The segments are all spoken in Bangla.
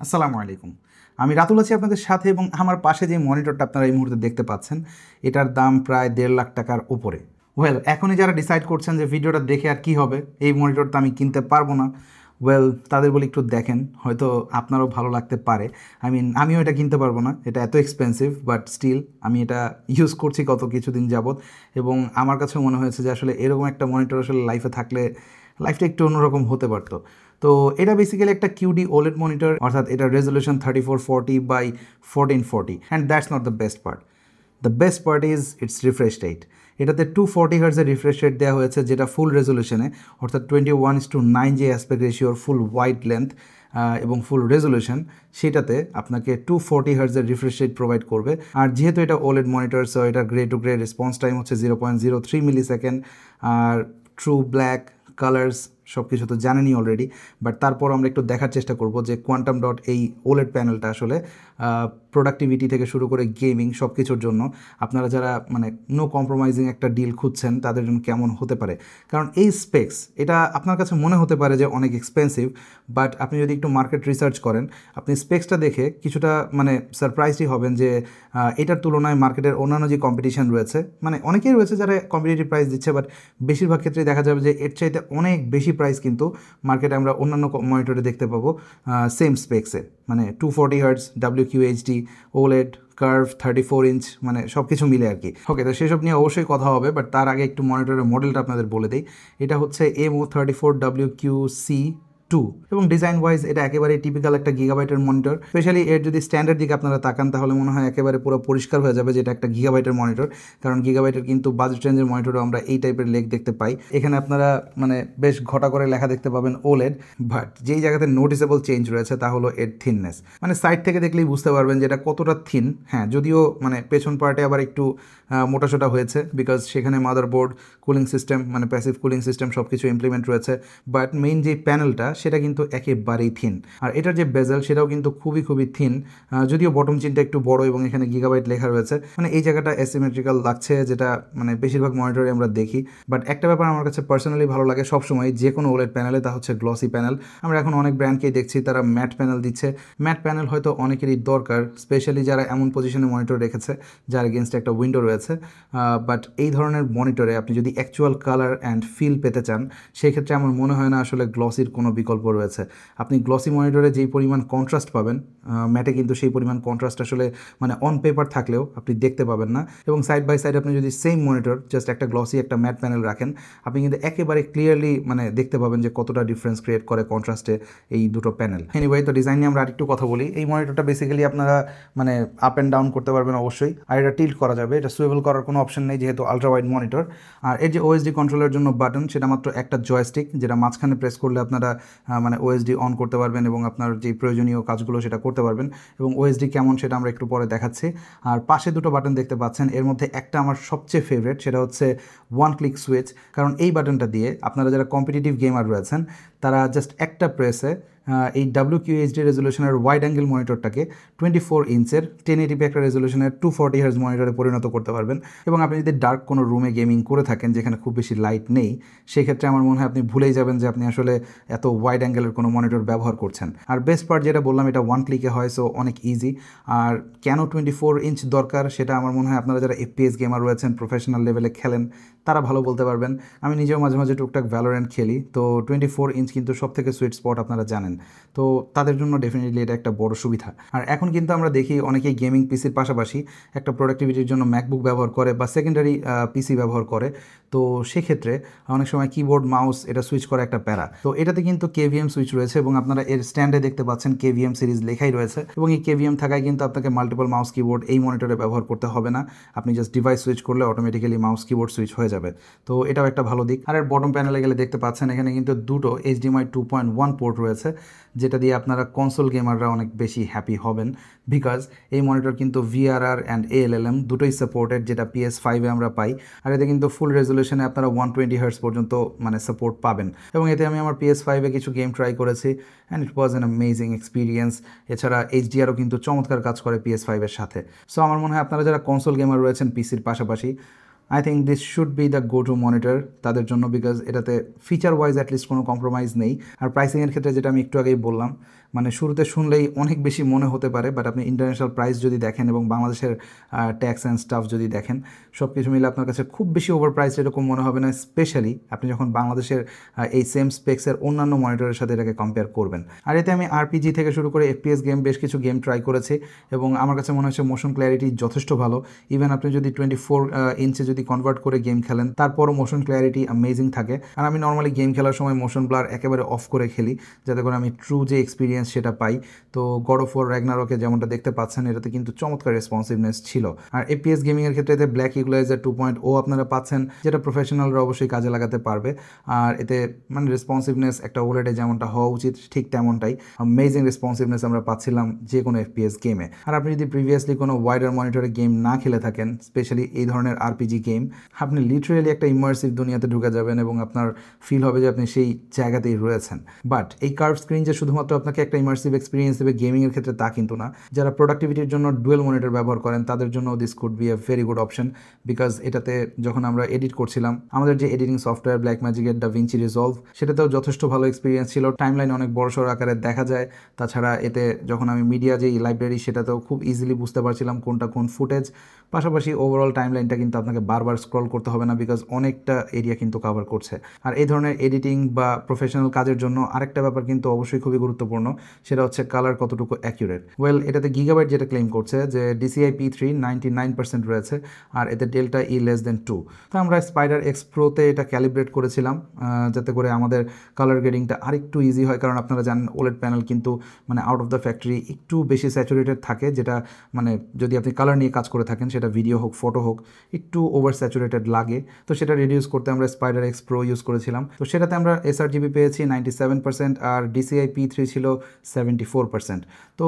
আসসালামু আলাইকুম। আমি রাতুল আছি আপনাদের সাথে এবং আমার পাশে যে মনিটরটা আপনারা এই মুহূর্তে দেখতে পাচ্ছেন, এটার দাম প্রায় 1.5 লাখ টাকার উপরে। এখনই যারা ডিসাইড করছেন যে ভিডিওটা দেখে আর কি হবে, এই মনিটরটা আমি কিনতে পারবো না, তাদের বলি একটু দেখেন, হয়তো আপনারও ভালো লাগতে পারে। আমিও এটা কিনতে পারবো না, এটা এত এক্সপেন্সিভ, বাট স্টিল আমি এটা ইউজ করছি গত কিছুদিন যাবৎ এবং আমার কাছেও মনে হয়েছে যে আসলে এরকম একটা মনিটর আসলে লাইফে থাকলে লাইফটা একটু অন্যরকম হতে পারতো। তো এটা বেসিক্যালি একটা কিউডি ওলেড মনিটর, অর্থাৎ এটা resolution 3440 by 1440, and that's not the best part. The best part is its refresh rate. এটাতে 240 হার্জের রিফ্রেশ রেট দেওয়া হয়েছে, যেটা ফুল রেজলিউশনে, অর্থাৎ 21:9 যে অ্যাসপেক্ট রেশিওর ফুল ওয়াইড লেন্থ এবং ফুল রেজলিউশন, সেটাতে আপনাকে 240 হার্জের রিফ্রেশ রেট প্রোভাইড করবে। আর যেহেতু এটা ওলেড মনিটর, সো এটার grey to grey response time হচ্ছে 0.03 মিলি সেকেন্ড। আর ট্রু ব্ল্যাক কালার্স সব কিছু তো জানেনই অলরেডি, বাট তারপর আমরা একটু দেখার চেষ্টা করব যে কোয়ান্টাম ডট এই ওলেড প্যানেলটা আসলে প্রোডাক্টিভিটি থেকে শুরু করে গেমিং সব কিছুর জন্য আপনারা যারা নো কম্প্রোমাইজিং একটা ডিল খুঁজছেন তাদের জন্য কেমন হতে পারে। কারণ এই স্পেক্স, এটা আপনার কাছে মনে হতে পারে যে অনেক এক্সপেন্সিভ, বাট আপনি যদি একটু মার্কেট রিসার্চ করেন, আপনি স্পেক্সটা দেখে কিছুটা সারপ্রাইজই হবেন যে এটার তুলনায় মার্কেটের অন্যান্য যে কম্পিটিশন রয়েছে, অনেকেই রয়েছে যারা কম্পিটিটিভ প্রাইস দিচ্ছে, বাট বেশিরভাগ ক্ষেত্রেই দেখা যাবে যে এর চাইতে অনেক বেশি প্রাইস কিন্তু মার্কেটে আমরা অন্যান্য মনিটরে দেখতে পাবো সেম স্পেক্সে। 240 hertz, WQHD, OLED, curve, 34 inch, সব কিছু মিলে আর কি। ওকে, তো সেসব নিয়ে অবশ্যই কথা হবে, বাট তার আগে একটু মনিটরের মডেলটা আপনাদের বলে দিই। এটা হচ্ছে MO34WQC2 এবং ডিজাইন ওয়াইজ এটা একেবারে টিপিক্যাল একটা গিগাবাইটের মনিটর। স্পেশালি এর যদি স্ট্যান্ডার্ড দিকে আপনারা তাকান তাহলে মনে হয় একেবারে পুরো পরিষ্কার হয়ে যাবে যে এটা একটা গিগাবাইটের মনিটর, কারণ গিগাবাইটের কিন্তু বাজেট রেঞ্জের মনিটরও আমরা এই টাইপের লেগ দেখতে পাই। এখানে আপনারা বেশ ঘটা করে লেখা দেখতে পাবেন ওলেড, বাট যেই জায়গাতে নোটিসেবল চেঞ্জ রয়েছে তা হলো এর থিননেস। সাইড থেকে দেখলেই বুঝতে পারবেন যে এটা কতটা থিন। হ্যাঁ, যদিও পেছন পার্টে আবার একটু মোটাসোটা হয়েছে, বিকজ সেখানে motherboard, cooling system, passive cooling system সব কিছু ইমপ্লিমেন্ট রয়েছে, বাট মেইন যে প্যানেলটা সেটা কিন্তু একেবারেই থিন। আর এটার যে বেজেল সেটাও কিন্তু খুবই খুবই থিন, যদিও বটম চিনটা একটু বড় এবং এখানে গিগাবাইট লেখা রয়েছে, এই জায়গাটা অ্যাসিমেট্রিক্যাল লাগছে, যেটা বেশিরভাগ মনিটরে আমরা দেখি। বাট একটা ব্যাপার আমার কাছে পার্সোনালি ভালো লাগে সবসময় যে কোনো ওলেড প্যানেলে, তা হচ্ছে গ্লসি প্যানেল। আমরা এখন অনেক ব্র্যান্ডকেই দেখছি তারা ম্যাট প্যানেল দিচ্ছে। ম্যাট প্যানেল হয়তো অনেকেরই দরকার, স্পেশালি যারা এমন পজিশনে মনিটর রেখেছে যার এগেনস্টে একটা উইন্ডো রয়েছে। বাট এই ধরনের মনিটরে আপনি যদি অ্যাকচুয়াল কালার অ্যান্ড ফিল পেতে চান, সেই ক্ষেত্রে আমার মনে হয় না আসলে গ্লসির কোনো বিকল্প রয়েছে। আপনি গ্লসি মনিটরে যেই পরিমাণ কন্ট্রাস্ট পাবেন, ম্যাটে কিন্তু সেই পরিমাণ কন্ট্রাস্ট আসলে অন পেপার থাকলেও আপনি দেখতে পাবেন না। এবং সাইড বাই সাইড আপনি যদি সেম মনিটর জাস্ট একটা গ্লসি একটা ম্যাট প্যানেল রাখেন, আপনি কিন্তু একেবারে ক্লিয়ারলি দেখতে পাবেন যে কতটা ডিফারেন্স ক্রিয়েট করে কন্ট্রাস্টে এই দুটো প্যানেল। এনিওয়ে, তো ডিজাইন নিয়ে আমরা আরেকটু কথা বলি। এই মনিটরটা বেসিক্যালি আপনারা আপ অ্যান্ড ডাউন করতে পারবেন অবশ্যই, আর এটা টিল্ট করা যাবে, এটা সুয়েবল করার কোনো অপশন নেই যেহেতু আলট্রা ওয়াইড মনিটর। আর এর যে ওএসডি কন্ট্রোলের জন্য বাটন, সেটা মাত্র একটা জয়স্টিক, যেটা মাঝখানে প্রেস করলে আপনারা ওএসডি অন করতে পারবেন এবং আপনার যে প্রয়োজনীয় কাজগুলো সেটা করতে পারবেন। এবং ওএসডি কেমন সেটা আমরা একটু পরে দেখাচ্ছি। আর পাশে দুটো বাটন দেখতে পাচ্ছেন, এর মধ্যে একটা আমার সবচেয়ে ফেভারিট, সেটা হচ্ছে ওয়ান ক্লিক সুইচ। কারণ এই বাটনটা দিয়ে আপনারা যারা কম্পিটিটিভ গেমার রয়েছেন তারা জাস্ট একটা প্রেসে এই WQHD রেজলিউশনের ওয়াইড অ্যাঙ্গেল মনিটরটাকে 24 ইঞ্চের 1080p একটা রেজলিউশনের 240 হার্জ মনিটরে পরিণত করতে পারবেন। এবং আপনি যদি ডার্ক কোনো রুমে গেমিং করে থাকেন যেখানে খুব বেশি লাইট নেই, সেক্ষেত্রে আমার মনে হয় আপনি ভুলেই যাবেন যে আপনি আসলে এত ওয়াইড অ্যাঙ্গেলের কোনো মনিটর ব্যবহার করছেন। আর বেস্ট পার্ট যেটা বললাম, এটা ওয়ান ক্লিকে হয়, সো অনেক ইজি। আর কেন 24 ইঞ্চ দরকার সেটা আমার মনে হয় আপনারা যারা FPS গেমার রয়েছেন, প্রফেশনাল লেভেলে খেলেন, তারা ভালো বলতে পারবেন। আমি নিজেও মাঝে মাঝে টুকটাক ভ্যালোরেন্ট খেলি, তো 24 ইঞ্চ কিন্তু সব থেকে সুইট স্পট আপনারা জানেন, তো তাদের জন্য ডেফিনেটলি এটা একটা বড় সুবিধা। আর এখন কিন্তু আমরা দেখি অনেকেই গেমিং পিসির পাশাপাশি একটা প্রোডাক্টিভিটির জন্য ম্যাকবুক ব্যবহার করে বা সেকেন্ডারি পিসি ব্যবহার করে। তো সেক্ষেত্রে অনেক সময় কিবোর্ড মাউস এটা সুইচ করা একটা প্যারা। তো এটাতে কিন্তু KVM সুইচ রয়েছে এবং আপনারা এর স্ট্যান্ডে দেখতে পাচ্ছেন KVM সিরিজ লেখাই রয়েছে, এবং এই KVM থাকায় কিন্তু আপনাকে মাল্টিপল মাউস কিবোর্ড এই মনিটরে ব্যবহার করতে হবে না। আপনি জাস্ট ডিভাইস সুইচ করলে অটোমেটিক্যালি মাউস কিবোর্ড সুইচ হয়ে যাবে, তো এটাও একটা ভালো দিক। আর এর বটম প্যানেলে গেলে দেখতে পাচ্ছেন এখানে কিন্তু দুটো HDMI 2.1 পোর্ট রয়েছে, যেটা দিয়ে আপনারা কনসোল গেমাররা অনেক বেশি হ্যাপি হবেন, বিকজ এই মনিটর কিন্তু VRR অ্যান্ড ALLM দুটোই সাপোর্টেড, যেটা PS5-এ আমরা পাই। আর এতে কিন্তু ফুল রেজলিউশনে আপনারা 120 হার্টজ পর্যন্ত সাপোর্ট পাবেন। এবং এতে আমি আমার PS5-এ কিছু গেম ট্রাই করেছি and it was an amazing experience. এছাড়া HDR-ও কিন্তু চমৎকার কাজ করে PS5-এর সাথে। সো আমার মনে হয় আপনারা যারা কনসোল গেমার রয়েছেন পিসির পাশাপাশি, I think this should be the go to monitor তাদের জন্য, বিকজ এটাতে ফিচার ওয়াইজ অ্যাটলিস্ট কোনো কম্প্রোমাইজ নেই। আর প্রাইসিংয়ের ক্ষেত্রে যেটা আমি একটু আগেই বললাম, মানে শুরুতে শুনলেই অনেক বেশি মনে হতে পারে, বাট আপনি ইন্টারন্যাশনাল প্রাইস যদি দেখেন এবং বাংলাদেশের ট্যাক্স অ্যান্ড স্টাফ যদি দেখেন, সব কিছু মিলে আপনার কাছে খুব বেশি ওভার প্রাইস এরকম মনে হবে না, স্পেশালি আপনি যখন বাংলাদেশের এই সেম স্পেক্সের অন্যান্য মনিটরের সাথে এটাকে কম্পেয়ার করবেন। আর এতে আমি আরপিজি থেকে শুরু করে এফপিএস গেম, বেশ কিছু গেম ট্রাই করেছি এবং আমার কাছে মনে হচ্ছে মোশন ক্ল্যারিটি যথেষ্ট ভালো। ইভেন আপনি যদি 24 ইঞ্চে যদি কনভার্ট করে গেম খেলেন, তারপরও মোশন ক্ল্যারিটি অ্যামেজিং থাকে। আর আমি নর্মালি গেম খেলার সময় মোশন ব্লার একেবারে অফ করে খেলি, যাতে করে আমি ট্রু যে এক্সপিরিয়েন্স সেটা পাই। তো গড অফ ওয়ার র্যাগনারকে যেমনটা দেখতে পাচ্ছেন, এটাতে কিন্তু চমৎকার রেসপন্সিভনেস ছিল। আর এপিএস গেমিংয়ের ক্ষেত্রে এতে ব্ল্যাক ইকুয়ালাইজার 2.0 আপনারা পাচ্ছেন, যেটা প্রফেশনালরা অবশ্যই কাজে লাগাতে পারবে। আর এতে মানে রেসপন্সিভনেস একটা ওলেডে যেমনটা হওয়া উচিত ঠিক তেমনটাই অ্যামেজিং রেসপন্সিভনেস আমরা পাচ্ছিলাম যে কোনো এফপিএস গেমে। আর আপনি যদি প্রিভিয়াসলি কোনো ওয়াইডার মনিটরে গেম না খেলে থাকেন, স্পেশালি এই ধরনের আরপিজি গেম, আপনি লিটারেলি একটা ইমার্সিভ দুনিয়াতে ঢুকে যাবেন এবং আপনার ফিল হবে যে আপনি সেই জায়গাতেই রয়েছেন। বাট এই কার্ভ স্ক্রিন যে শুধুমাত্র আপনাকে একটা ইমার্সিভ এক্সপিরিয়েন্স দেবে গেমিংয়ের ক্ষেত্রে তা কিন্তু না। যারা প্রোডাক্টিভিটির জন্য ডুয়েল মনিটর ব্যবহার করেন তাদের জন্য this could B a very good option, because এটাতে যখন আমরা এডিট করছিলাম, আমাদের যে এডিটিং সফটওয়্যার ব্ল্যাকম্যাজিকের ডাভিঞ্চি রিজলভ, সেটাতেও যথেষ্ট ভালো এক্সপিরিয়েন্স ছিল। টাইমলাইন অনেক বড়সড় আকারে দেখা যায়। তাছাড়া এতে যখন আমি মিডিয়া যেই লাইব্রেরি, সেটাতেও খুব ইজিলি বুঝতে পারছিলাম কোনটা কোন ফুটেজ। পাশাপাশি ওভারঅল টাইমলাইনটা কিন্তু আপনাকে বারবার স্ক্রল করতে হবে না, বিকজ অনেকটা এরিয়া কিন্তু কভার করছে। আর এই ধরনের এডিটিং বা প্রফেশনাল কাজের জন্য আরেকটা ব্যাপার কিন্তু অবশ্যই খুবই গুরুত্বপূর্ণ, সেটা হচ্ছে কালার কতটুকু অ্যাকিউরেট। ওয়েল, এটাতে গিগাবাইট যেটা ক্লেম করছে যে DCI P3 99% রয়েছে, আর এতে ডেল্টা E less than 2। তো আমরা স্পাইডার এক্স প্রোতে এটা ক্যালিব্রেট করেছিলাম যাতে করে আমাদের কালার গ্রেডিংটা আরেকটু ইজি হয়, কারণ আপনারা জানেন ওলেড প্যানেল কিন্তু মানে আউট অফ দ্য ফ্যাক্টরি একটু বেশি স্যাচুরেটেড থাকে, যেটা মানে যদি আপনি কালার নিয়ে কাজ করে থাকেন, সেটা ভিডিও হোক ফটো হোক, একটু ওভার স্যাচুরেটেড লাগে। তো সেটা রিডিউস করতে আমরা স্পাইডার এক্স প্রো ইউজ করেছিলাম। তো সেটাতে আমরা sRGB পেয়েছি 97% আর DCI P3 ছিল 74%। তো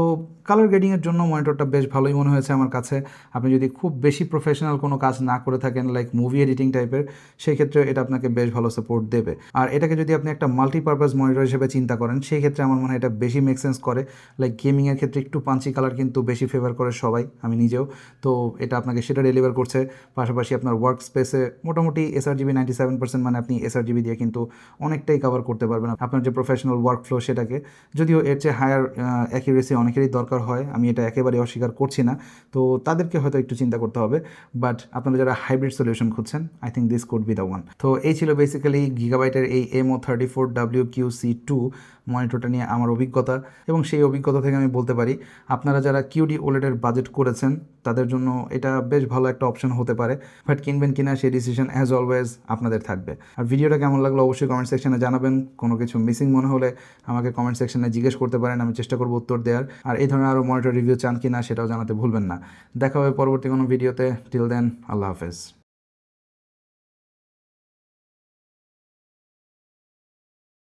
কালার গ্রেডিংয়ের জন্য মনিটরটা বেশ ভালোই মনে হয়েছে আমার কাছে। আপনি যদি খুব বেশি প্রফেশনাল কোনো কাজ না করে থাকেন, লাইক মুভি এডিটিং টাইপের, সেই ক্ষেত্রে এটা আপনাকে বেশ ভালো সাপোর্ট দেবে। আর এটাকে যদি আপনি একটা মাল্টিপারপাস মনিটর হিসেবে চিন্তা করেন, সেই ক্ষেত্রে আমার মনে হয় এটা বেশি মেক সেন্স করে। লাইক গেমিংয়ের ক্ষেত্রে একটু পাঞ্চি কালার কিন্তু বেশি ফেভার করে সবাই, আমি নিজেও। তো এটা আপনাকে সেটা ডেলিভার করছে। পাশাপাশি আপনার ওয়ার্ক স্পেসে মোটামুটি sRGB 97%, মানে আপনি sRGB দিয়ে কিন্তু অনেকটাই কভার করতে পারবেন আপনার যে প্রফেশনাল ওয়ার্ক ফ্লো সেটাকে। যদিও এর চেয়ে হায়ার অ্যাকিউরেসি অনেকেরই দরকার হয়, আমি এটা একেবারে অস্বীকার করছি না। তো তাদেরকে হয়তো একটু চিন্তা করতে হবে, বাট আপনারা যারা হাইব্রিড সলিউশন খুঁজছেন, I think this could be the one. তো এই ছিল বেসিক্যালি গিগাবাইটের এই MO34WQC2 মনিটরটা নিয়ে আমার অভিজ্ঞতা। এবং সেই অভিজ্ঞতা থেকে আমি বলতে পারি, আপনারা যারা QD OLED-এর বাজেট করেছেন তাদের জন্য এটা বেশ ভালো একটা অপশন হতে পারে। বাট কিনবেন কিনা সেই ডিসিশন অ্যাজ অলওয়েজ আপনাদের থাকবে। আর ভিডিওটা কেমন লাগলো অবশ্যই কমেন্ট সেকশনে জানাবেন। কোনো কিছু মিসিং মনে হলে আমাকে কমেন্ট সেকশনে জিজ্ঞেস করতে পারেন, আমি চেষ্টা করবো উত্তর দেওয়ার। আর এই ধরনের আরও মনিটর রিভিউ চান কিনা সেটাও জানাতে ভুলবেন না। দেখা হবে পরবর্তী কোনো ভিডিওতে। টিল দেন, আল্লাহ হাফেজ।